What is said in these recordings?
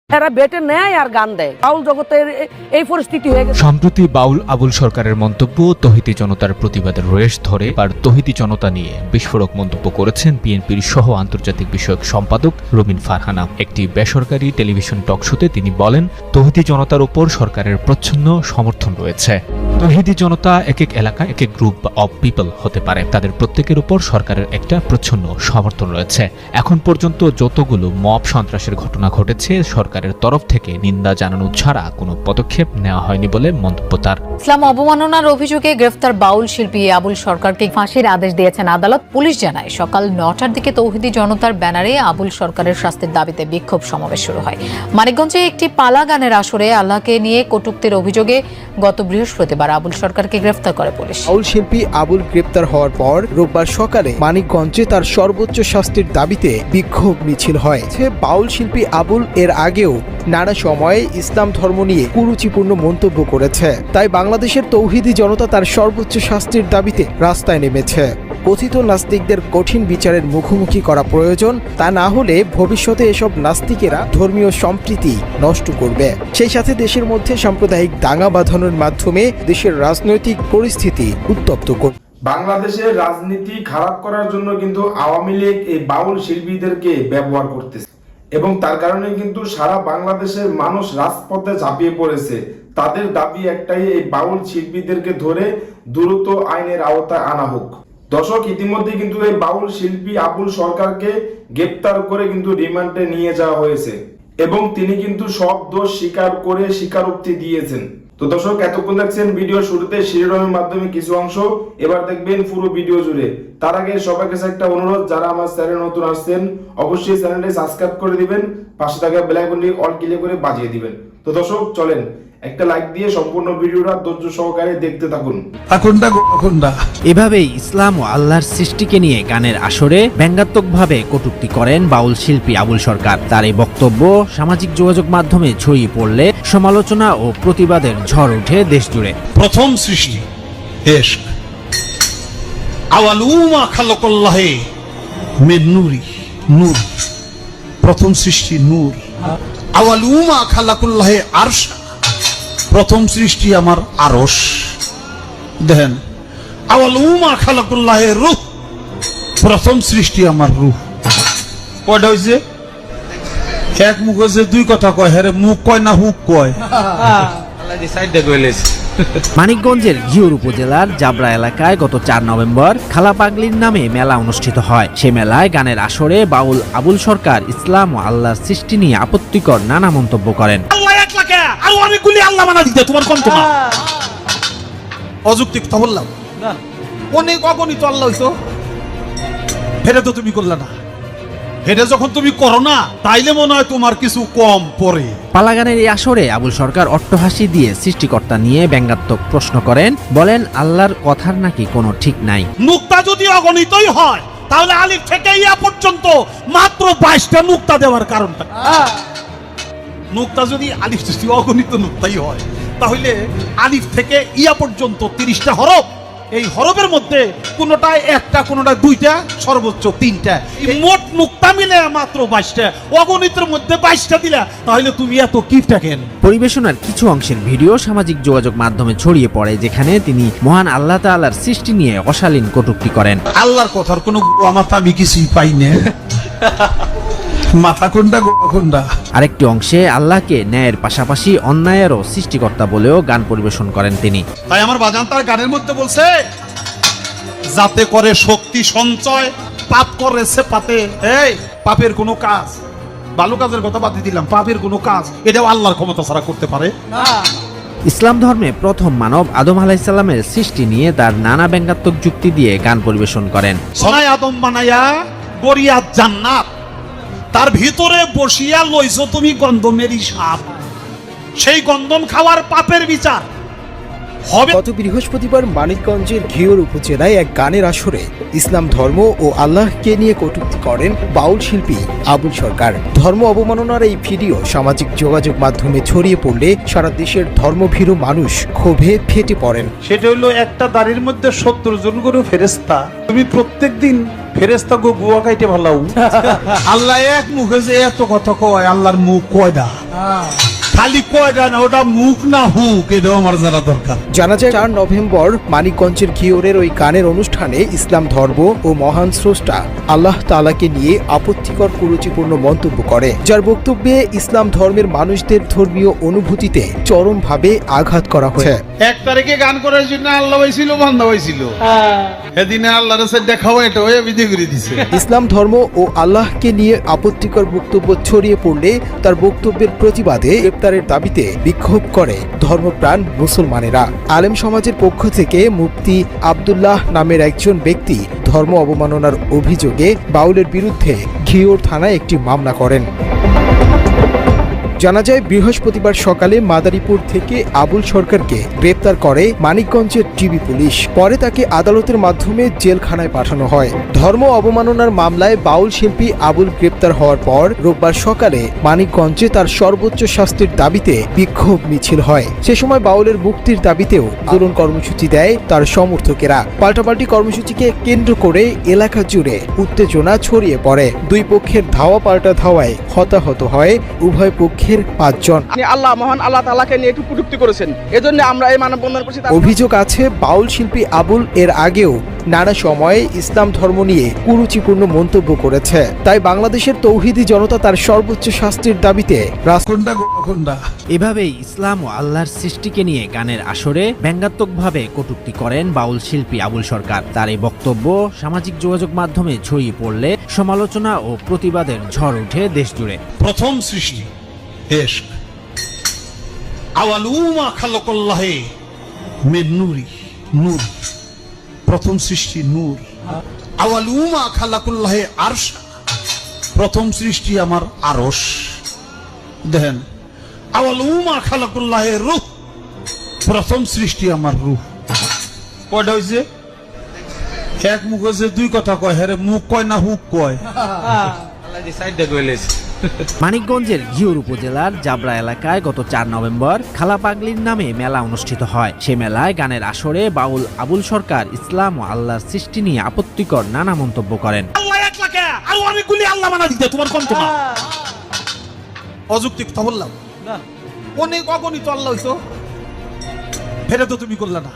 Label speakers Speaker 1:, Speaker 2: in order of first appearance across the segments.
Speaker 1: এরা বেটে নেয় আর গান দেয়। বাউল জগতের এই পরিস্থিতি হয়ে গেছে।
Speaker 2: সম্প্রতি বাউল আবুল সরকারের মন্তব্য তৌহিদি জনতার প্রতিবাদের রেশ ধরে আর তৌহিদি জনতা নিয়ে বিস্ফোরক মন্তব্য করেছেন বিএনপির সহ আন্তর্জাতিক বিষয়ক সম্পাদক রুমিন ফারহানা। একটি বেসরকারি টেলিভিশন টকশোতে তিনি বলেন, তৌহিদি জনতার উপর সরকারের প্রচ্ছন্ন সমর্থন রয়েছে। তৌহিদি জনতা এক এক এলাকা এক এক গ্রুপ অব পিপল হতে পারে, তাদের প্রত্যেকের উপর সরকারের একটা প্রচ্ছন্ন সমর্থন রয়েছে। এখন পর্যন্ত যতগুলো মব সন্ত্রাসের ঘটনা ঘটেছে সরকারের তরফ থেকে নিন্দা জানানো ছাড়া কোনো পদক্ষেপ নেওয়া হয়নি বলে মন্তব্য তার।
Speaker 3: ইসলাম অবমাননার অভিযোগে গ্রেফতার বাউল শিল্পী আবুল সরকারকে ফাঁসির আদেশ দিয়েছেন আদালত। পুলিশ জানায়, সকাল 9টার দিকে তৌহিদি জনতার ব্যানারে আবুল সরকারের শাস্তির দাবিতে বিক্ষোভ সমাবেশ শুরু হয়। মানিকগঞ্জে একটি পালা গানের আসরে আল্লাহকে নিয়ে কটূক্তির অভিযোগে গত বৃহস্পতিবার আবুল সরকারকে গ্রেফতার করে পুলিশ।
Speaker 4: বাউল শিল্পী আবুল গ্রেপ্তার হওয়ার পর রোববার সকালে মানিকগঞ্জে তার সর্বোচ্চ শাস্তির দাবিতে বিক্ষোভ মিছিল হয়। বাউল শিল্পী আবুল এর আগেও নানা সময়ে ইসলাম ধর্ম নিয়ে কুরুচিপূর্ণ মন্তব্য করেছে, তাই বাংলাদেশের তৌহিদি জনতা তার সর্বোচ্চ শাস্তির দাবিতে রাস্তায় নেমেছে। কথিত নাস্তিকদের কঠিন বিচারের মুখোমুখি করা প্রয়োজন, তা না হলে ভবিষ্যতে এসব নাস্তিকেরা ধর্মীয় সম্প্রীতি নষ্ট করবে, সেই সাথে দেশের মধ্যে সাম্প্রদায়িক দাঙ্গা বাঁধানোর মাধ্যমে দেশের রাজনৈতিক পরিস্থিতি উত্তপ্ত করবে।
Speaker 5: বাংলাদেশের রাজনীতি খারাপ করার জন্য কিন্তু আওয়ামী লীগ এই বাউল শিল্পীদেরকে ব্যবহার করতেছে এবং তার কারণে কিন্তু সারা বাংলাদেশের মানুষ রাজপথে ঝাঁপিয়ে পড়েছে। তাদের দাবি একটাই, এই বাউল শিল্পীদেরকে ধরে দ্রুত আইনের আওতায় আনা হোক। দর্শক, ইতিমধ্যে কিন্তু এই বাউল শিল্পী আবুল সরকারকে গ্রেপ্তার করে কিন্তু রিমান্ডে নিয়ে যাওয়া হয়েছে এবং তিনি কিন্তু সব দোষ স্বীকার করে স্বীকারোক্তি দিয়েছেন। তো দর্শক, এতক্ষণ দেখছেন ভিডিও শুরুতে শিরোনামের মাধ্যমে কিছু অংশ, এবার দেখবেন পুরো ভিডিও জুড়ে। তার আগে সবার কাছে একটা অনুরোধ, যারা আমার চ্যানেলে নতুন আসছেন অবশ্যই চ্যানেলটি সাবস্ক্রাইব করে দিবেন, পাশে থাকা বেল আইকনটি অল ক্লিক করে বাজিয়ে দিবেন। তো দর্শক চলেন একটা লাইক দিয়ে সম্পূর্ণ ভিডিওটা ধৈর্য সহকারে দেখতে থাকুন।
Speaker 6: এভাবেই ইসলাম ও আল্লাহর সৃষ্টিকে নিয়ে গানের আসরে ব্যঙ্গাত্মকভাবে কটূক্তি করেন বাউল শিল্পী আবুল সরকার। তার এই বক্তব্য সামাজিক যোগাযোগ মাধ্যমে ছড়িয়ে পড়লে সমালোচনা ও প্রতিবাদের ঝড় ওঠে দেশ জুড়ে।
Speaker 7: প্রথম সৃষ্টি ইশক, আওয়ালুমা খালাকাল্লাহি মিন নূরি, নূর, প্রথম সৃষ্টি নূর। আওয়ালুমা খালাকাল্লাহি আরশ, প্রথম সৃষ্টি আমার আরশ। দেখেন, আওয়ালুমা খালাকাল্লাহি রূহ, প্রথম সৃষ্টি আমার রূহ। কয়টা হইছে? এক মুখ হয়েছে, দুই কথা কয়, হ্যাঁ মুখ কয় না হুক কয়।
Speaker 6: মানিকগঞ্জের ঘিওর উপজেলার জাবরা এলাকায় গত 4 নভেম্বর খালা পাগলির নামে মেলা অনুষ্ঠিত হয়। সে মেলায় গানের আসরে বাউল আবুল সরকার ইসলাম ও আল্লাহর সৃষ্টি নিয়ে আপত্তিকর নানা মন্তব্য করেন।
Speaker 7: আরো অনেকগুলি আল্লাহ মানা দিতে তোমার কম তোমার অযৌক্তিক কথা বললাম, অনেক অগণিত আল্লাহ হইতো, হেরে তো তুমি করলে না। হেরে যখন তুমি করো না, তাইলে মনে হয় তোমার কিছু কম পড়ে।
Speaker 6: পালাগানের এই আসরে আবুল সরকার অট্টহাসি দিয়ে সৃষ্টিকর্তা নিয়ে ব্যঙ্গাত্মক প্রশ্ন করেন, বলেন আল্লাহর কথার নাকি কোনো ঠিক নাই।
Speaker 7: নুক্তা যদি অগণিতই হয়, তাহলে আলিফ থেকে ইয়া পর্যন্ত মাত্র 22টা নুক্তা দেওয়ার কারণটা। নুক্তা যদি আলিফ যদি অগণিত নুক্তাই হয়, তাহলে আলিফ থেকে ইয়া পর্যন্ত 30টা হরফ। এই হরফের মধ্যে কোনটায় একটা, কোনটায় দুইটা, সর্বোচ্চ 3টা। এই মোট নুক্তা মিলে মাত্র 22টা। অগণিতের মধ্যে 22টা দিলা, তাহলে তুমি এত কিপটা কেন?
Speaker 6: পরিবেশনার কিছু অংশের ভিডিও সামাজিক যোগাযোগ মাধ্যমে ছড়িয়ে পড়ে, যেখানে তিনি মহান আল্লাহ তাআলার সৃষ্টি নিয়ে অশালীন কটূক্তি করেন।
Speaker 7: আল্লাহর কথার কোনো মাথা আমি কিছুই পাই না, মাথা কোনটা কোনটা।
Speaker 6: আরেকটি অংশে আল্লাহকে ন্যায়ের পাশাপাশি অন্যায়েরও সৃষ্টিকর্তা বলেও গান পরিবেশন করেন তিনি।
Speaker 7: তাই আমার বাজান তার গানের মধ্যে বলছে, যাতে করে শক্তি সঞ্চয়, পাপ করেছে পাতে। এই পাপের কোনো কাজ, ভালো কাজের কথা বাদ দিলাম, পাপের কোনো কাজ এটাও আল্লাহর ক্ষমতা ছাড়া করতে পারে না।
Speaker 6: ইসলাম ধর্মে প্রথম মানব আদম আলাইহিস সালামের সৃষ্টি নিয়ে তার নানা ব্যঙ্গাত্মক যুক্তি দিয়ে গান পরিবেশন করেন।
Speaker 7: সোনায় আদম বানায়া গড়িয়া জান্নাত, তার ভিতরে বসিয়া লইছো তুমি গন্ধমেরই সাপ, সেই গন্ধম খাওয়ার পাপের বিচার হবে।
Speaker 4: গত বৃহস্পতিবার মানিকগঞ্জের ঘিওর উপজেলায় এক গানের আসরে ইসলাম ধর্ম ও আল্লাহকে নিয়ে কটূক্তি করেন বাউল শিল্পী আবুল সরকার। ধর্ম অবমাননার এই ভিডিও সামাজিক যোগাযোগ মাধ্যমে ছড়িয়ে পড়লে সারা দেশের ধর্মভীরু মানুষ ক্ষোভে ফেটে পড়েন।
Speaker 7: সেটা হলো একটা দাড়ির মধ্যে 70 জন করে ফেরেশতা। তুমি প্রত্যেকদিন ফেরেস্তা গো গুয়া খাইতে ভালো আল্লাহ এক মুখে যে এত কথা কয়, আল্লাহর মুখ কয়টা? খালি কয়টা না, ওটা মুখ না হুক, এটাও আমার জানা দরকার।
Speaker 4: জানা যায় 4 নভেম্বর মানিকগঞ্জের ঘিওরের ওই গানের অনুষ্ঠানে ইসলাম ধর্ম ও মহান স্রষ্টা আল্লাহ তাআলাকে নিয়ে আপত্তিকর কুরুচিপূর্ণ মন্তব্য করে, যার বক্তব্যে ইসলাম ধর্মের মানুষদের ধর্মীয় অনুভূতিতে চরমভাবে আঘাত করা হয়েছে।
Speaker 7: 1 তারিখে গান করার জন্য আল্লাহ হয়েছিল, বান্দা হয়েছিল, এদিনে আল্লাহর সাথে দেখাও, এটা হয়ে বিধি করে দিছে।
Speaker 4: ইসলাম ধর্ম ও আল্লাহকে নিয়ে আপত্তিকর বক্তব্য ছড়িয়ে পড়লে তার বক্তব্যের প্রতিবাদে গ্রেপ্তারের দাবিতে বিক্ষোভ করে ধর্মপ্রাণ মুসলমানেরা। আলেম সমাজের পক্ষ থেকে মুফতি আব্দুল্লাহ নামের একজন ব্যক্তি ধর্ম অবমাননার অভিযোগে বাউলের বিরুদ্ধে ঘিওর থানায় একটি মামলা করেন। জানা যায় বৃহস্পতিবার সকালে মাদারীপুর থেকে আবুল সরকারকে গ্রেপ্তার করে মানিকগঞ্জের ডিবি পুলিশ। পরে তাকে আদালতের মাধ্যমে জেলখানায় পাঠানো হয়। ধর্ম অবমাননার মামলায় বাউল শিল্পী আবুল গ্রেপ্তার হওয়ার পর রোববার সকালে মানিকগঞ্জে তার সর্বোচ্চ শাস্তির দাবিতে বিক্ষোভ মিছিল হয়। সে সময় বাউলের মুক্তির দাবিতেও আন্দোলন কর্মসূচি দেয় তার সমর্থকেরা। পাল্টাপাল্টি কর্মসূচিকে কেন্দ্র করে এলাকা জুড়ে উত্তেজনা ছড়িয়ে পড়ে। দুই পক্ষের ধাওয়া পাল্টা ধাওয়ায় হতাহত হয় উভয় পক্ষের 5 জন।
Speaker 8: আল্লাহ মহান আল্লাহ তাআলাকে নিয়ে একটু কটূক্তি করেছেন, এজন্য আমরা এই মানববন্ধন করছি।
Speaker 4: অভিযোগ আছে বাউল শিল্পী আবুল এর আগেও নানা সময়ে ইসলাম ধর্ম নিয়ে কুরুচিপূর্ণ মন্তব্য করেছে। তাই বাংলাদেশের তৌহিদি জনতা তার সর্বোচ্চ শাস্তির দাবিতে
Speaker 6: এভাবেই ইসলাম ও আল্লাহর সৃষ্টিকে নিয়ে গানের আসরে ব্যঙ্গাত্মকভাবে কটূক্তি করেন বাউল শিল্পী আবুল সরকার। তার এই বক্তব্য সামাজিক যোগাযোগ মাধ্যমে ছড়িয়ে পড়লে সমালোচনা ও প্রতিবাদের ঝড় ওঠে দেশ জুড়ে।
Speaker 7: প্রথম সৃষ্টি ইশক, আওয়ালুমা খালাকাল্লাহি মিন নূরি, নূর, প্রথম সৃষ্টি নূর। আওয়ালুমা খালাকাল্লাহি আরশ, প্রথম সৃষ্টি আমার আরশ। দেখেন, আওয়ালুমা খালাকাল্লাহি রূহ, প্রথম সৃষ্টি আমার রূহ। কয়টা হইছে? এক মুখ হয়েছে, দুই কথা কয়, হ্যাঁ মুখ কয় না হুক কয়?
Speaker 6: মানিকগঞ্জের ঘিওর উপজেলার জাবরা এলাকায় গত 4 নভেম্বর খালা পাগলির নামে মেলা অনুষ্ঠিত হয়। সে মেলায় গানের আসরে বাউল আবুল সরকার ইসলাম ও আল্লাহর সৃষ্টি নিয়ে আপত্তিকর নানা মন্তব্য করেন।
Speaker 7: আল্লাহ এক লাখে আর অনেকগুলি আল্লাহ মানা দিতে তোমার কম তোমার অযৌক্তিক কথা বললাম না, অনেক অগণিত আল্লাহ হইতো, ফেরে তো তুমি করলে না।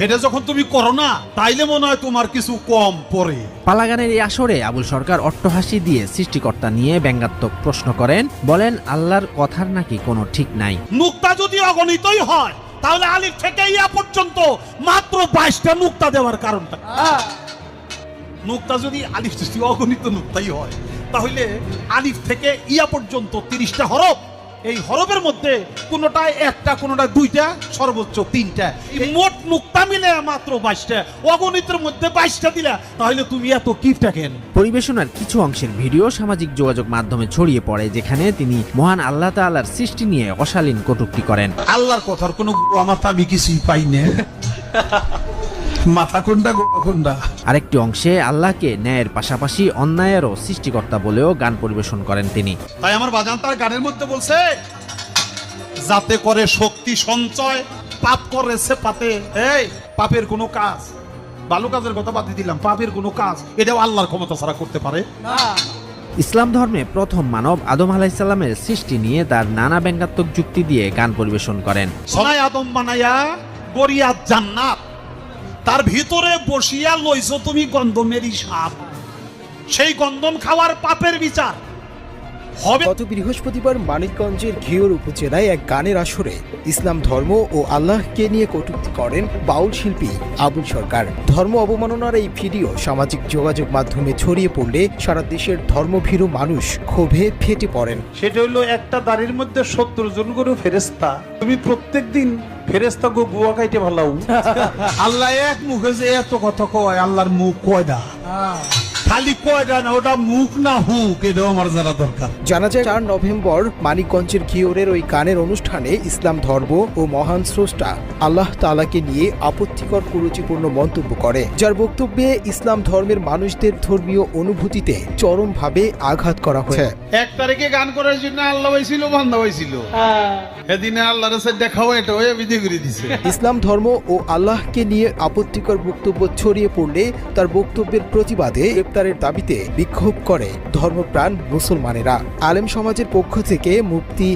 Speaker 7: এটা যখন তুমি করো না, তাইলে মনে হয় তোমার কিছু কম পড়ে।
Speaker 6: পালাগানের এই আসরে আবুল সরকার অট্টহাসি দিয়ে সৃষ্টিকর্তা নিয়ে ব্যঙ্গাত্মক প্রশ্ন করেন। বলেন, আল্লাহর কথার নাকি কোনো ঠিক নাই।
Speaker 7: নুক্তা যদি অগণিতই হয়, তাহলে আলিফ থেকে ইয়া পর্যন্ত মাত্র 22টা নুক্তা দেওয়ার কারণটা। নুক্তা যদি আলিফ যদি অগণিত নুক্তাই হয়, তাহলে আলিফ থেকে ইয়া পর্যন্ত 30টা হরফ। এই হরফের মধ্যে কোনটায় একটা, কোনটায় 2টা, সর্বোচ্চ 3টা। এই মোট নুক্তা মিলে মাত্র 22টা। অগণিতের মধ্যে 22টা দিলা, তাহলে তুমি এত কিপটা কেন?
Speaker 6: পরিবেশনার কিছু অংশের ভিডিও সামাজিক যোগাযোগ মাধ্যমে ছড়িয়ে পড়ে, যেখানে তিনি মহান আল্লাহ তাআলার সৃষ্টি নিয়ে অশালীন কটূক্তি করেন।
Speaker 7: আল্লাহর কথার কোনো আমার তো আমি কিছুই পাই না। মাথা কোনটা কোনটা।
Speaker 6: আরেকটি অংশে আল্লাহকে ন্যায়ের পাশাপাশি অন্যায়েরও সৃষ্টিকর্তা বলেও গান পরিবেশন করেন তিনি।
Speaker 7: তাই আমার বাজান তার গানের মধ্যে বলছে, যাতে করে শক্তি সঞ্চয়, পাপ করে সে পাতে। এই পাপের কোনো কাজ, ভালো কাজের কথা বাদ দিলাম, পাপের কোনো কাজ এটাও আল্লাহর ক্ষমতা ছাড়া করতে পারে না।
Speaker 6: ইসলাম ধর্মে প্রথম মানব আদম আলাইহিসসালামের সৃষ্টি নিয়ে তার নানা ব্যঙ্গাত্মক যুক্তি দিয়ে গান পরিবেশন করেন।
Speaker 7: সোনাই আদম বানায়া গড়িয়া জান্নাত, তার ভিতরে বসিয়া লইছো তুমি গন্ধমেরই সাপ, সেই গন্ধম খাওয়ার পাপের বিচার হবে।
Speaker 4: গত বৃহস্পতিবার মানিকগঞ্জের ঘিওর উপজেলায় এক গানের আসরে ইসলাম ধর্ম ও আল্লাহকে নিয়ে কটূক্তি করেন বাউল শিল্পী আবুল সরকার। ধর্ম অবমাননার এই ভিডিও সামাজিক যোগাযোগ মাধ্যমে ছড়িয়ে পড়লে সারা দেশের ধর্মভীরু মানুষ ক্ষোভে ফেটে পড়েন।
Speaker 7: সেটা হলো একটা দাড়ির মধ্যে 70 জন করে ফেরেশতা। তুমি প্রত্যেকদিন ফেরেশতা গো গুয়া খাইতে ভালো। আল্লাহ এক মুখে যে এত কথা কয়, আল্লাহর মুখ কয়টা? খালি কয়টা না, ওটা মুখ না হুক, এটাও আমার জানা দরকার।
Speaker 4: জানা যায় 4 নভেম্বর মানিকগঞ্জের ঘিওরের ওই গানের অনুষ্ঠানে ইসলাম ধর্ম ও মহান স্রষ্টা আল্লাহ তাআলাকে নিয়ে আপত্তিকর কুরুচিপূর্ণ মন্তব্য করে, যার বক্তব্যে ইসলাম ধর্মের মানুষদের ধর্মীয় অনুভূতিতে চরমভাবে আঘাত করা হয়েছে।
Speaker 7: 1 তারিখে গান করার জন্য আল্লাহ হয়েছিল, বান্দা হয়েছিল, এদিনে আল্লাহর সাথে দেখাও, এটা হয়ে বিধি করে দিছে।
Speaker 4: ইসলাম ধর্ম ও আল্লাহকে নিয়ে আপত্তিকর বক্তব্য ছড়িয়ে পড়লে তার বক্তব্যের প্রতিবাদে গ্রেপ্তারের দাবিতে বিক্ষোভ করে ধর্মপ্রাণ মুসলমানেরা। আলেম সমাজের পক্ষ থেকে মুফতি